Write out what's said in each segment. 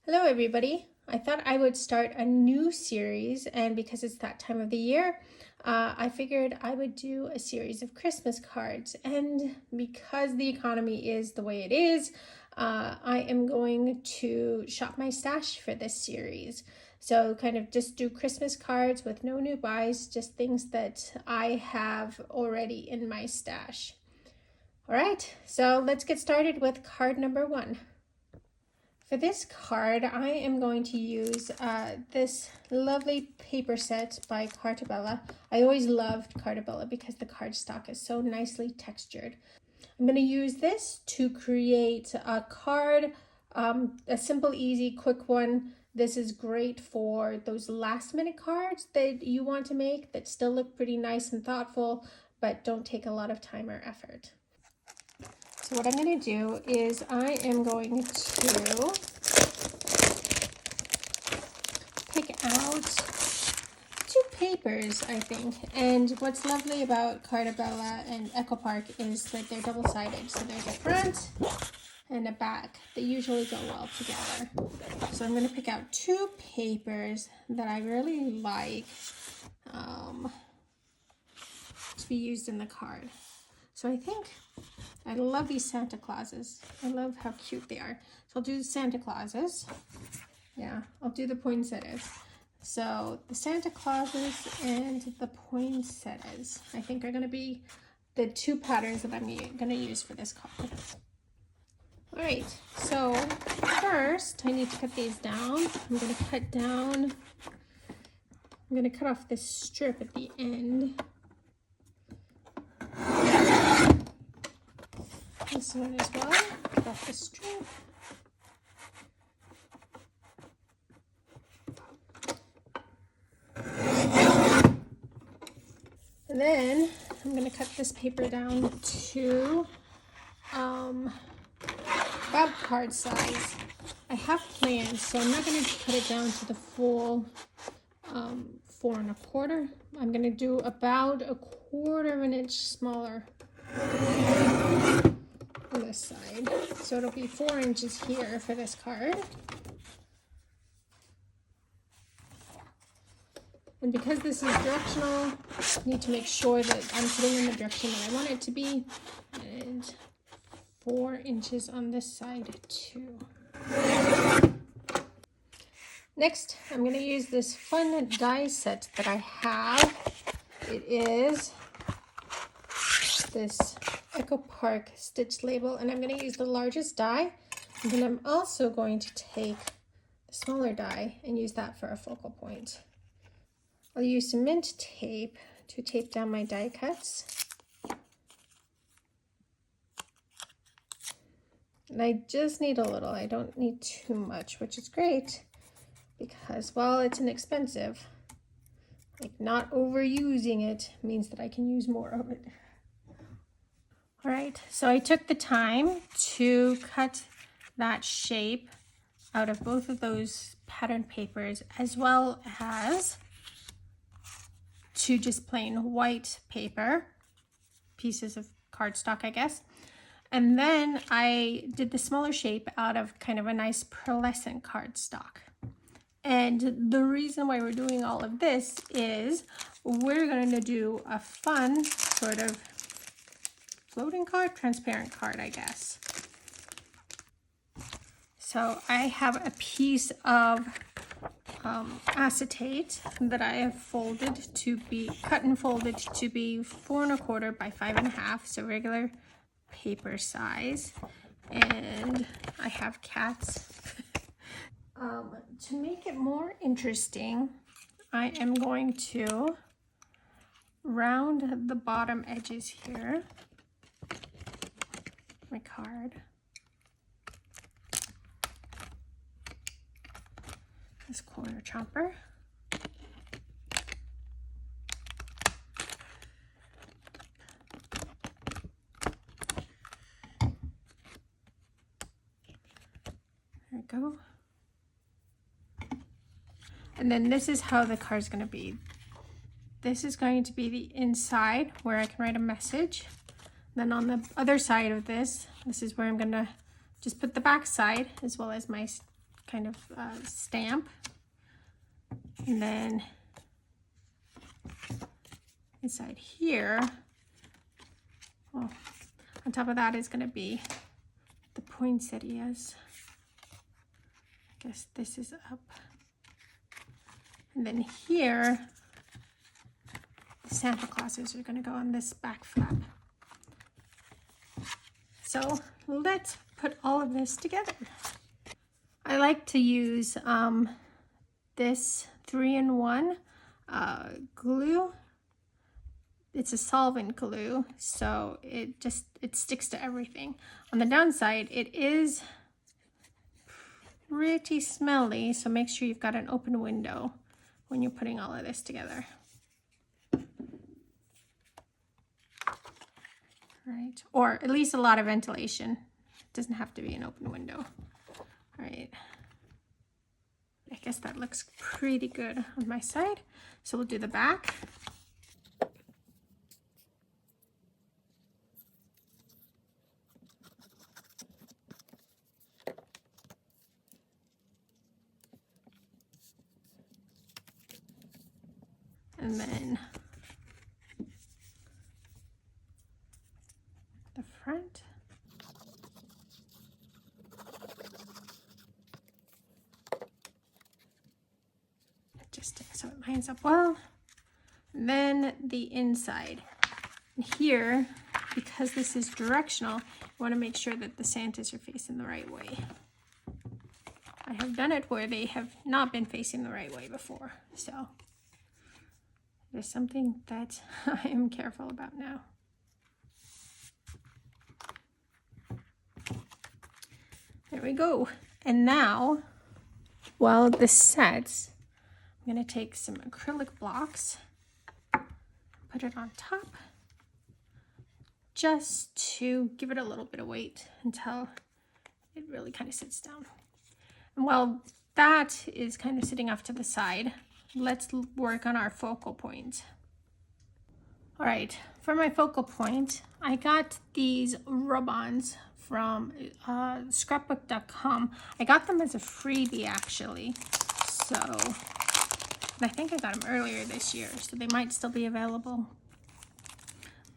Hello everybody. I thought I would start a new series, and because it's that time of the year, I figured I would do a series of Christmas cards. And because the economy is the way it is, I am going to shop my stash for this series. So kind of just do Christmas cards with no new buys, just things that I have already in my stash. All right, so let's get started with card number 1. For this card, I am going to use this lovely paper set by Carta Bella. I always loved Carta Bella because the cardstock is so nicely textured. I'm going to use this to create a card, a simple, easy, quick one. This is great for those last minute cards that you want to make that still look pretty nice and thoughtful, but don't take a lot of time or effort. So what I'm going to do is I am going to pick out 2 papers, I think. And what's lovely about Carta Bella and Echo Park is that they're double-sided. So there's a front and a back. They usually go well together. So I'm going to pick out 2 papers that I really like to be used in the card. So I think I love these Santa Clauses. I love how cute they are. So I'll do the Santa Clauses. Yeah, I'll do the poinsettias. So the Santa Clauses and the poinsettias, I think, are going to be the 2 patterns that I'm going to use for this card. All right, so first I need to cut these down. I'm going to cut off this strip at the end. This one as well, cut off the strip. And then I'm going to cut this paper down to about card size. I have plans, so I'm not going to cut it down to the full 4 1/4. I'm going to do about 1/4 of an inch smaller on this side. So it'll be 4 inches here for this card. And because this is directional, I need to make sure that I'm putting in the direction that I want it to be. And 4 inches on this side too. Next, I'm going to use this fun die set that I have. It is this Echo Park stitch label, and I'm going to use the largest die. And then I'm also going to take the smaller die and use that for a focal point. I'll use some mint tape to tape down my die cuts. And I just need a little. I don't need too much, which is great because while it's inexpensive, like not overusing it means that I can use more of it. All right, so I took the time to cut that shape out of both of those pattern papers, as well as to just plain white paper, pieces of cardstock, I guess. And then I did the smaller shape out of kind of a nice pearlescent cardstock. And the reason why we're doing all of this is we're going to do a fun sort of floating card, transparent card, I guess. So I have a piece of acetate that I have cut and folded to be 4 1/4 by 5 1/2, so regular paper size. And I have cats. To make it more interesting, I am going to round the bottom edges here. My card. This corner chomper. There we go. And then this is how the card's going to be. This is going to be the inside where I can write a message. Then on the other side of this is where I'm going to just put the back side as well as my kind of stamp. And then inside here, well, on top of that is going to be the poinsettias. I guess this is up. And then here, the Santa Clauses are going to go on this back flap. So let's put all of this together. I like to use this 3-in-1 glue. It's a solvent glue, so it sticks to everything. On the downside, it is pretty smelly, so make sure you've got an open window when you're putting all of this together. Right, or at least a lot of ventilation. It doesn't have to be an open window. All right. I guess that looks pretty good on my side. So we'll do the back. And then the front. Just so it lines up well. And then the inside. And here, because this is directional, you want to make sure that the Santas are facing the right way. I have done it where they have not been facing the right way before, so there's something that I am careful about now. There we go. And now, while this sets, I'm going to take some acrylic blocks, put it on top, just to give it a little bit of weight until it really kind of sits down. And while that is kind of sitting off to the side, let's work on our focal point. All right, for my focal point, I got these rub-ons from scrapbook.com. I got them as a freebie actually, so I think I got them earlier this year, so they might still be available.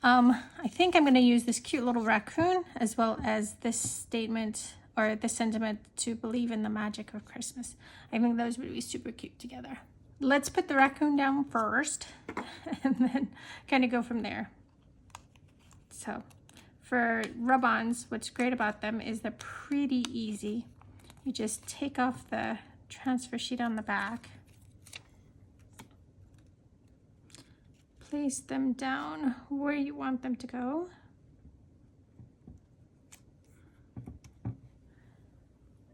I think I'm going to use this cute little raccoon as well as this statement or this sentiment to believe in the magic of Christmas. I think those would be super cute together. Let's put the raccoon down first and then kind of go from there. So for rub-ons, what's great about them is they're pretty easy. You just take off the transfer sheet on the back, place them down where you want them to go.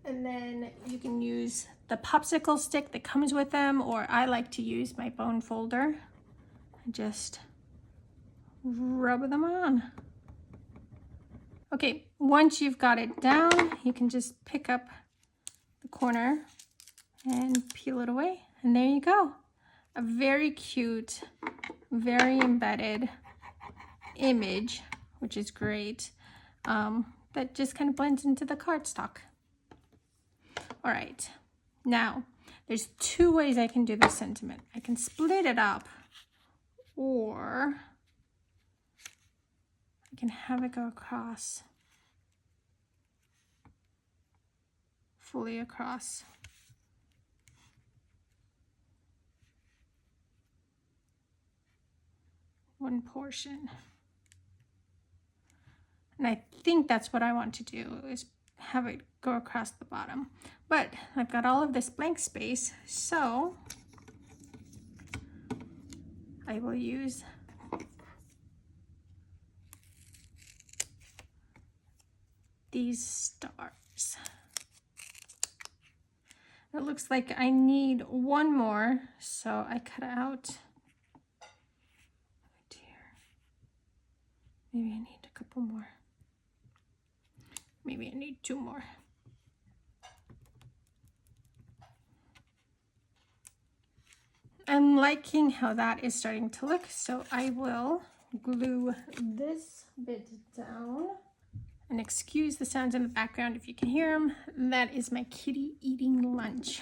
And then you can use the popsicle stick that comes with them, or I like to use my bone folder and just rub them on. Okay, once you've got it down, you can just pick up the corner and peel it away, and there you go. A very cute, very embedded image, which is great, that just kind of blends into the cardstock. All right, now there's two ways I can do this sentiment. I can split it up, or I can have it go across, fully across. One portion. And I think that's what I want to do, is have it go across the bottom. But I've got all of this blank space, so I will use these stars. It looks like I need one more, so I cut out. Oh dear. Maybe I need a couple more. Maybe I need two more. I'm liking how that is starting to look, so I will glue this bit down And excuse the sounds in the background if you can hear them. That is my kitty eating lunch.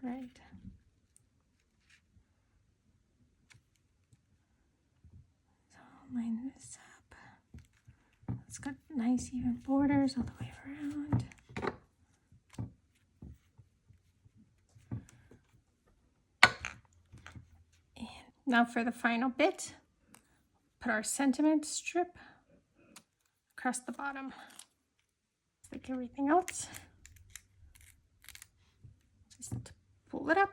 Right. So I'll line this up. It's got nice even borders all the way around. And now for the final bit, put our sentiment strip across the bottom. Just like everything else. Just pull it up.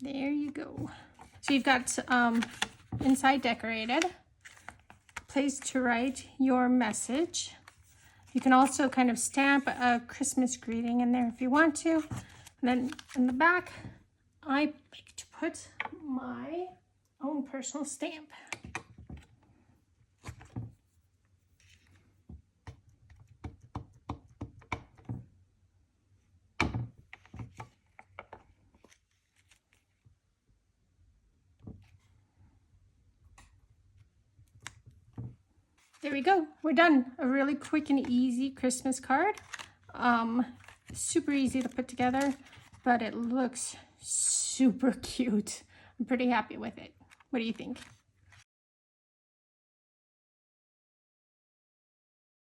There you go. So you've got inside decorated, place to write your message. You can also kind of stamp a Christmas greeting in there if you want to. And then in the back, I like to put my own personal stamp. There we go. We're done. A really quick and easy Christmas card. Super easy to put together, but it looks super cute. I'm pretty happy with it. What do you think?